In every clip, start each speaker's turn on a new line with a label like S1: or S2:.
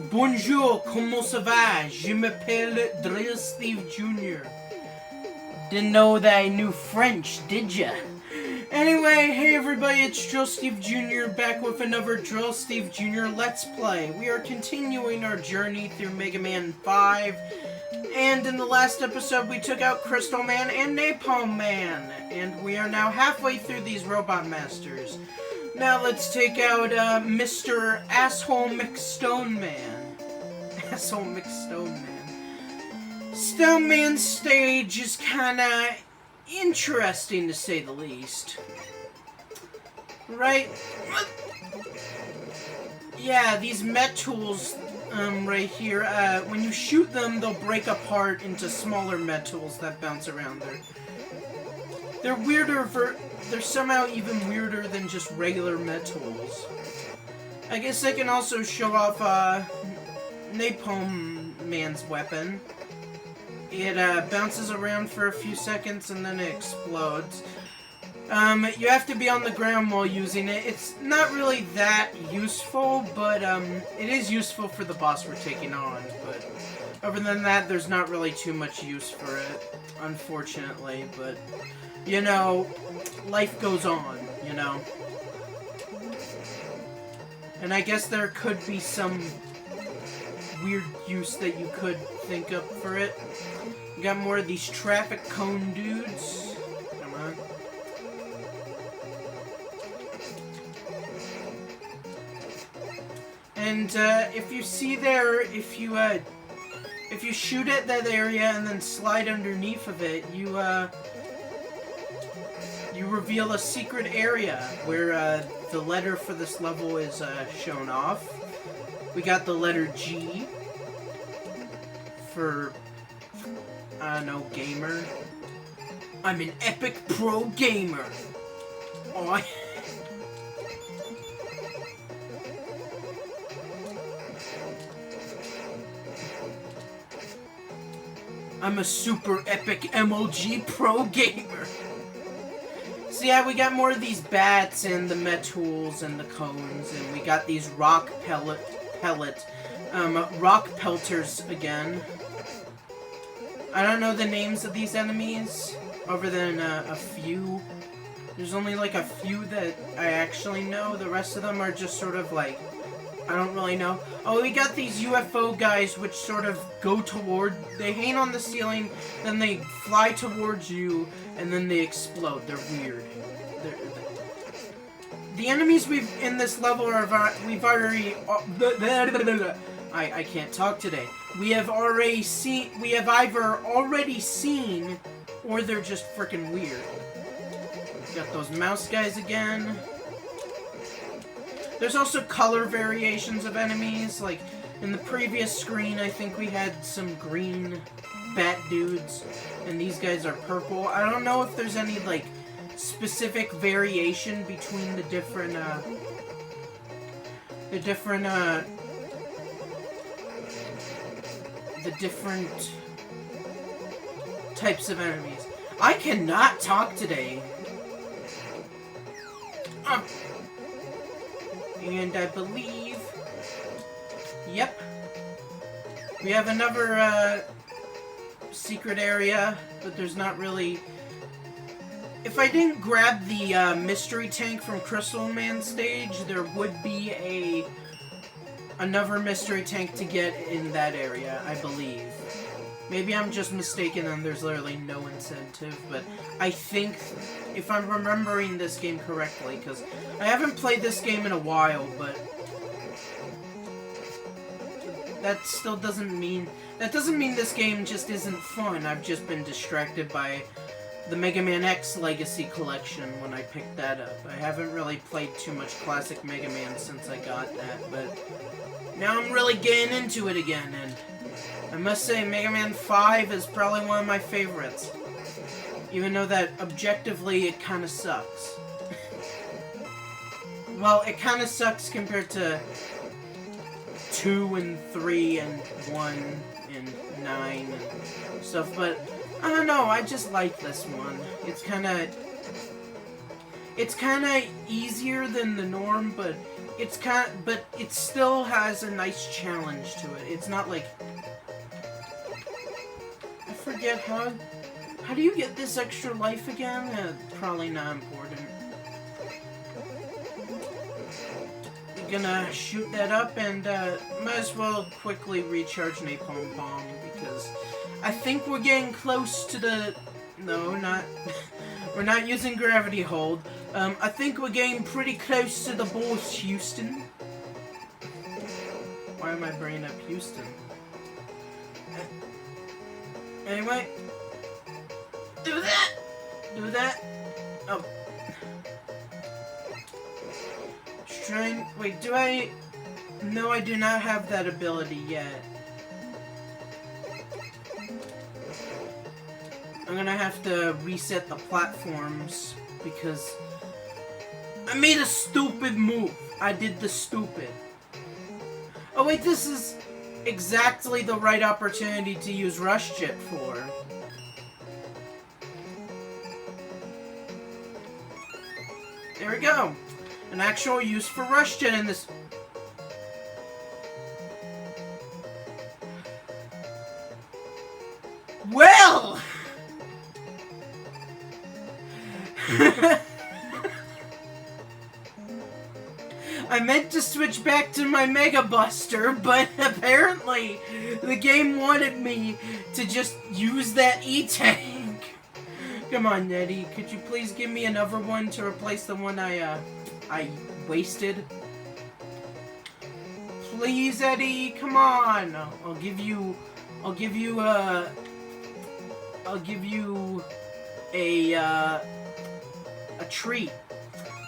S1: Bonjour, comment ça va? Je m'appelle Drill Steve Jr. Didn't know that I knew French, did ya? Anyway, hey everybody, it's Drill Steve Jr. back with another Drill Steve Jr. Let's Play. We are continuing our journey through Mega Man 5. And in the last episode, we took out Crystal Man and Napalm Man. And we are now halfway through these Robot Masters. Now let's take out Mr. Asshole McStone Man. Asshole McStone Man. Stone Man's stage is kinda interesting to say the least. Right? Yeah, these Met Tools right here, when you shoot them, they'll break apart into smaller Met Tools that bounce around there. They're weirder they're somehow even weirder than just regular Met Tools. I guess I can also show off Napalm Man's weapon. It bounces around for a few seconds and then it explodes. You have to be on the ground while using it. It's not really that useful, but it is useful for the boss we're taking on. But other than that, there's not really too much use for it, unfortunately. But, you know, life goes on, you know. And I guess there could be some weird use that you could think of for it. We got more of these traffic cone dudes. Come on. And if you see there, if you shoot at that area and then slide underneath of it, you reveal a secret area where the letter for this level is shown off. We got the letter G for, I don't know, gamer. I'm an epic pro gamer. Oh, I'm a super epic MLG pro gamer. So yeah, we got more of these bats and the Met Tools and the cones, and we got these rock pelters again. I don't know the names of these enemies, other than a few. There's only like a few that I actually know. The rest of them are just sort of like, I don't really know. Oh, we got these UFO guys which sort of go toward, they hang on the ceiling, then they fly towards you, and then they explode. They're weird. The enemies in this level we've already, I can't talk today. We have either already seen, or they're just freaking weird. Got those mouse guys again. There's also color variations of enemies, like in the previous screen I think we had some green bat dudes, and these guys are purple. I don't know if there's any like specific variation between the different types of enemies. I cannot talk today. And I believe, yep, we have another secret area, but there's not really. If I didn't grab the mystery tank from Crystal Man stage, there would be another mystery tank to get in that area, I believe. Maybe I'm just mistaken and there's literally no incentive, but I think, if I'm remembering this game correctly, because I haven't played this game in a while, but that still doesn't mean this game just isn't fun. I've just been distracted by the Mega Man X Legacy Collection when I picked that up. I haven't really played too much classic Mega Man since I got that, but now I'm really getting into it again, and I must say Mega Man 5 is probably one of my favorites. Even though that objectively it kinda sucks. Well, it kinda sucks compared to 2 and 3 and 1 and 9 and stuff, but I don't know, I just like this one. It's kinda easier than the norm, but it's but it still has a nice challenge to it. It's not like... I forget how do you get this extra life again? Probably not important. We're gonna shoot that up and might as well quickly recharge Napalm Bomb because I think we're getting close to the... No, not... We're not using Gravity Hold. I think we're getting pretty close to the boss, Houston. Why am I bringing up Houston? Anyway. Do that! Do that! Oh. Trying... Wait, do I... No, I do not have that ability yet. I'm gonna have to reset the platforms because I made a stupid move. I did the stupid. Oh wait, this is exactly the right opportunity to use Rush Jet for. There we go. An actual use for Rush Jet in this. Well! I meant to switch back to my Mega Buster, but apparently the game wanted me to just use that E-Tank. Come on, Eddie, could you please give me another one to replace the one I wasted? Please, Eddie, come on. I'll give you a treat.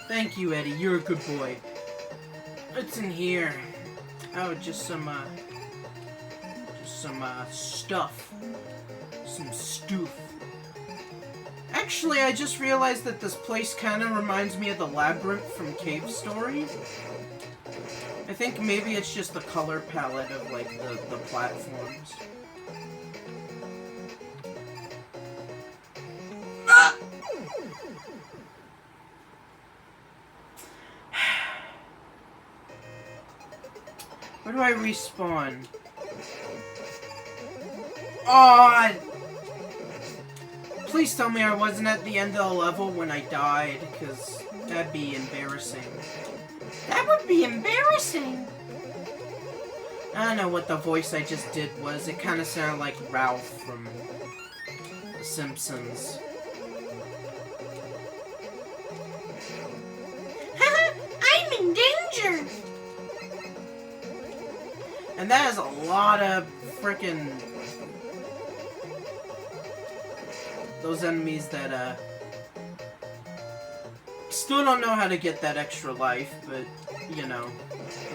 S1: Thank you, Eddie. You're a good boy. What's in here? Oh, just some stuff. Some stoof. Actually, I just realized that this place kind of reminds me of the labyrinth from Cave Story. I think maybe it's just the color palette of, like, the platforms. Ah! Where do I respawn? Oh! Please tell me I wasn't at the end of the level when I died, because that'd be embarrassing. That would be embarrassing! I don't know what the voice I just did was. It kind of sounded like Ralph from The Simpsons. Haha! I'm in danger! And that is a lot of frickin' those enemies that, still don't know how to get that extra life, but, you know,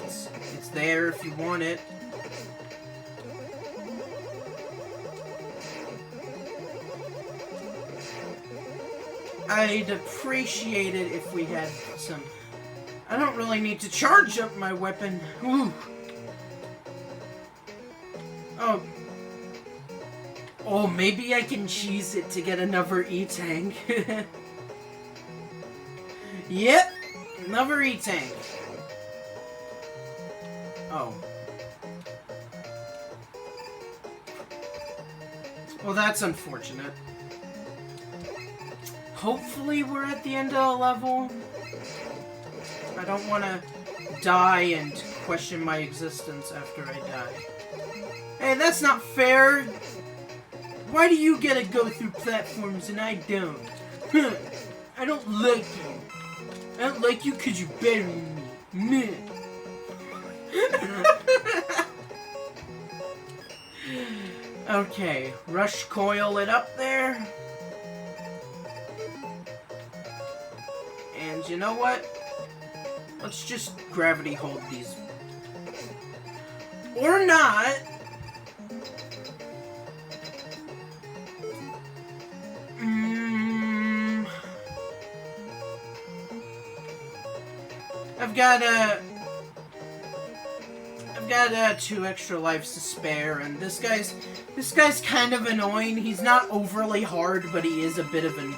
S1: it's there if you want it. I'd appreciate it if we had some... I don't really need to charge up my weapon. Ooh. Oh. Oh, maybe I can cheese it to get another E-Tank. Yep, another E-Tank. Oh. Well, that's unfortunate. Hopefully we're at the end of the level. I don't want to die and question my existence after I die. Hey, that's not fair! Why do you get to go through platforms and I don't? Huh. I don't like you. I don't like you because you're better than me. Okay, rush coil it up there. And you know what? Let's just gravity hold these. Or not. I've got 2 extra lives to spare, and this guy's kind of annoying. He's not overly hard, but he is a bit of a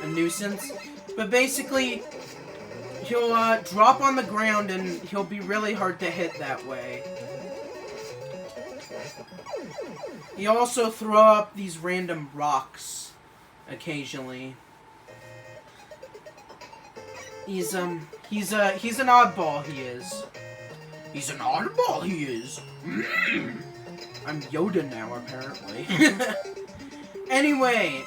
S1: nuisance. But basically, he'll drop on the ground and he'll be really hard to hit that way. He'll also throw up these random rocks occasionally. He's an oddball, he is. He's an oddball, he is. I'm Yoda now, apparently. Anyway,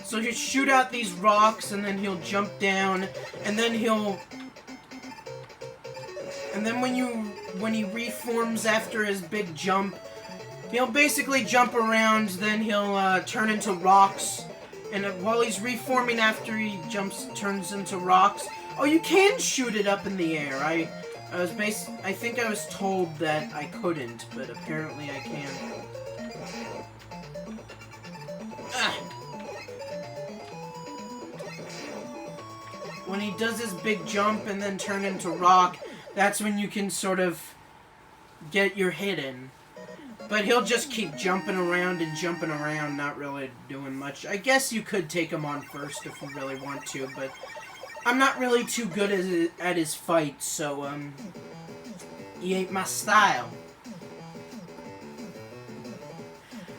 S1: so he'll shoot out these rocks, and then he'll jump down, and then when he reforms after his big jump, he'll basically jump around, then he'll turn into rocks, and while he's reforming after he turns into rocks. Oh, you can shoot it up in the air. I think I was told that I couldn't, but apparently I can. When he does his big jump and then turn into rock, that's when you can sort of get your hit in. But he'll just keep jumping around and jumping around, not really doing much. I guess you could take him on first if you really want to, but I'm not really too good at his fights, so, he ain't my style.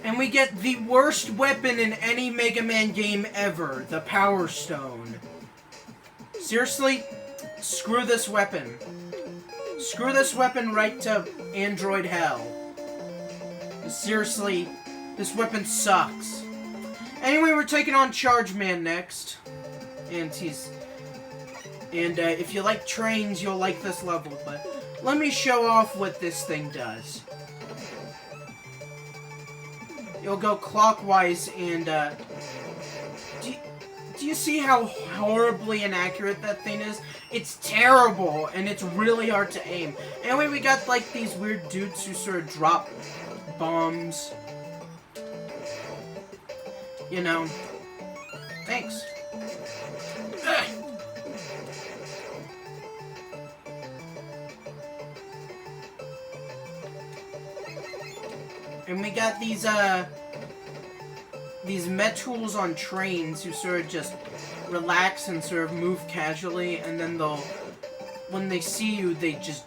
S1: And we get the worst weapon in any Mega Man game ever, the Power Stone. Seriously, screw this weapon. Screw this weapon right to Android hell. Seriously, this weapon sucks. Anyway, we're taking on Charge Man next. And if you like trains, you'll like this level, but let me show off what this thing does. You'll go clockwise, and, do you see how horribly inaccurate that thing is? It's terrible, and it's really hard to aim. Anyway, we got, like, these weird dudes who sort of drop bombs. You know. Thanks. Ugh. And we got these Metools on trains who sort of just relax and sort of move casually, and then when they see you, they just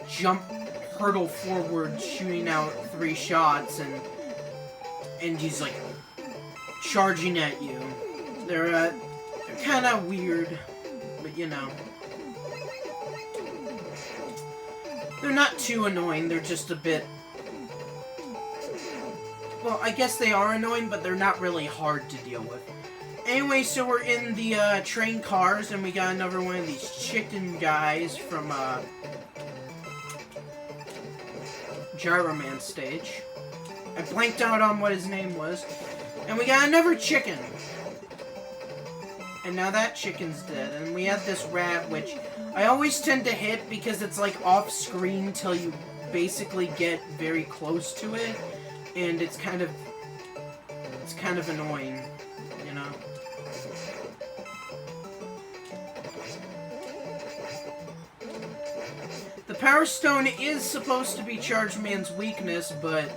S1: hurtle forward, shooting out 3 shots, and he's like charging at you. They're kind of weird, but you know, they're not too annoying. They're just a bit. Well, I guess they are annoying, but they're not really hard to deal with. Anyway, so we're in the train cars, and we got another one of these chicken guys from Gyro Man stage. I blanked out on what his name was. And we got another chicken. And now that chicken's dead. And we have this rat, which I always tend to hit because it's like off screen till you basically get very close to it. And it's kind of annoying, you know. The Power Stone is supposed to be Charge Man's weakness, but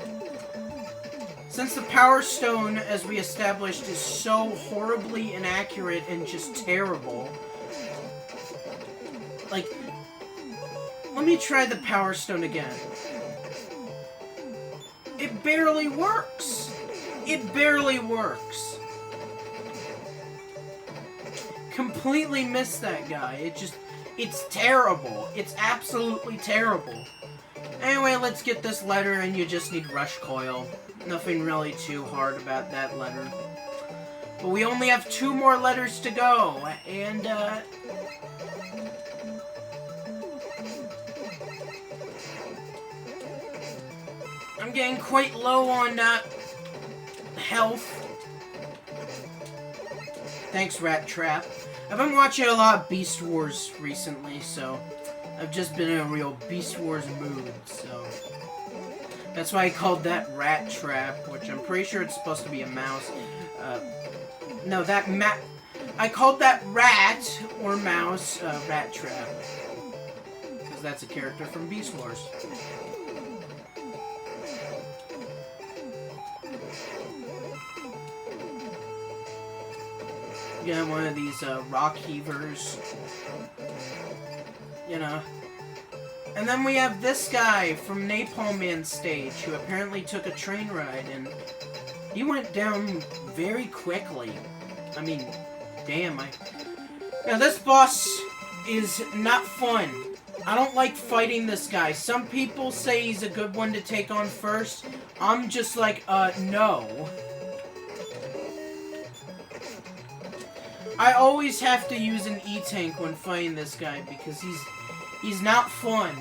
S1: since the Power Stone, as we established, is so horribly inaccurate and just terrible, like, let me try the Power Stone again. It barely works. It barely works. Completely missed that guy. It's terrible. It's absolutely terrible. Anyway, let's get this letter, and you just need Rush Coil. Nothing really too hard about that letter. But we only have 2 more letters to go, and, I'm getting quite low on, health. Thanks, Rat Trap. I've been watching a lot of Beast Wars recently, so I've just been in a real Beast Wars mood, so that's why I called that Rat Trap, which I'm pretty sure it's supposed to be a mouse. No, I called that rat or mouse Rat Trap, because that's a character from Beast Wars. Got one of these rock heavers. you know. And then we have this guy from Napalm Man's stage, who apparently took a train ride, and he went down very quickly. I mean, damn, Now, this boss is not fun. I don't like fighting this guy. Some people say he's a good one to take on first. I'm just like, no. I always have to use an E-tank when fighting this guy because he's not fun.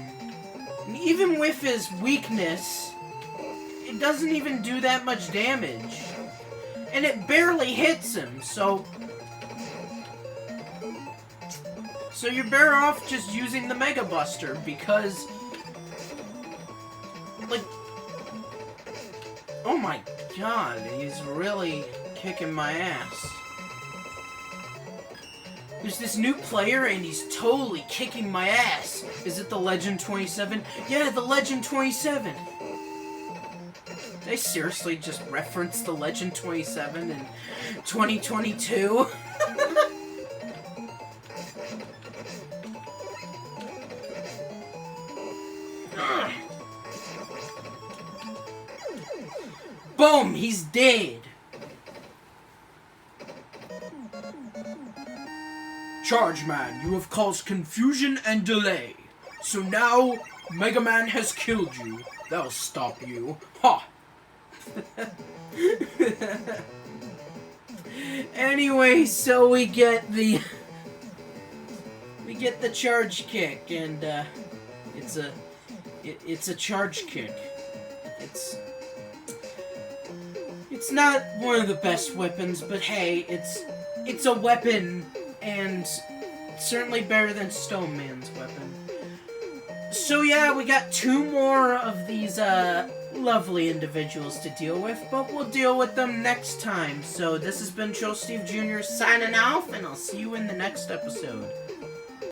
S1: And even with his weakness, it doesn't even do that much damage. And it barely hits him, so you're better off just using the Mega Buster because, like, oh my god, he's really kicking my ass. There's this new player and he's totally kicking my ass. Is it the Legend 27? Yeah, the Legend 27. They seriously just referenced the Legend 27 in 2022? Boom! He's dead! Charge Man, you have caused confusion and delay. So now, Mega Man has killed you. That'll stop you. Ha! Anyway, so we get the charge kick, and it's a charge kick. It's not one of the best weapons, but hey, it's a weapon, and certainly better than Stone Man's weapon. So yeah, we got 2 more of these lovely individuals to deal with, but we'll deal with them next time. So this has been Joe Steve Jr. signing off, and I'll see you in the next episode.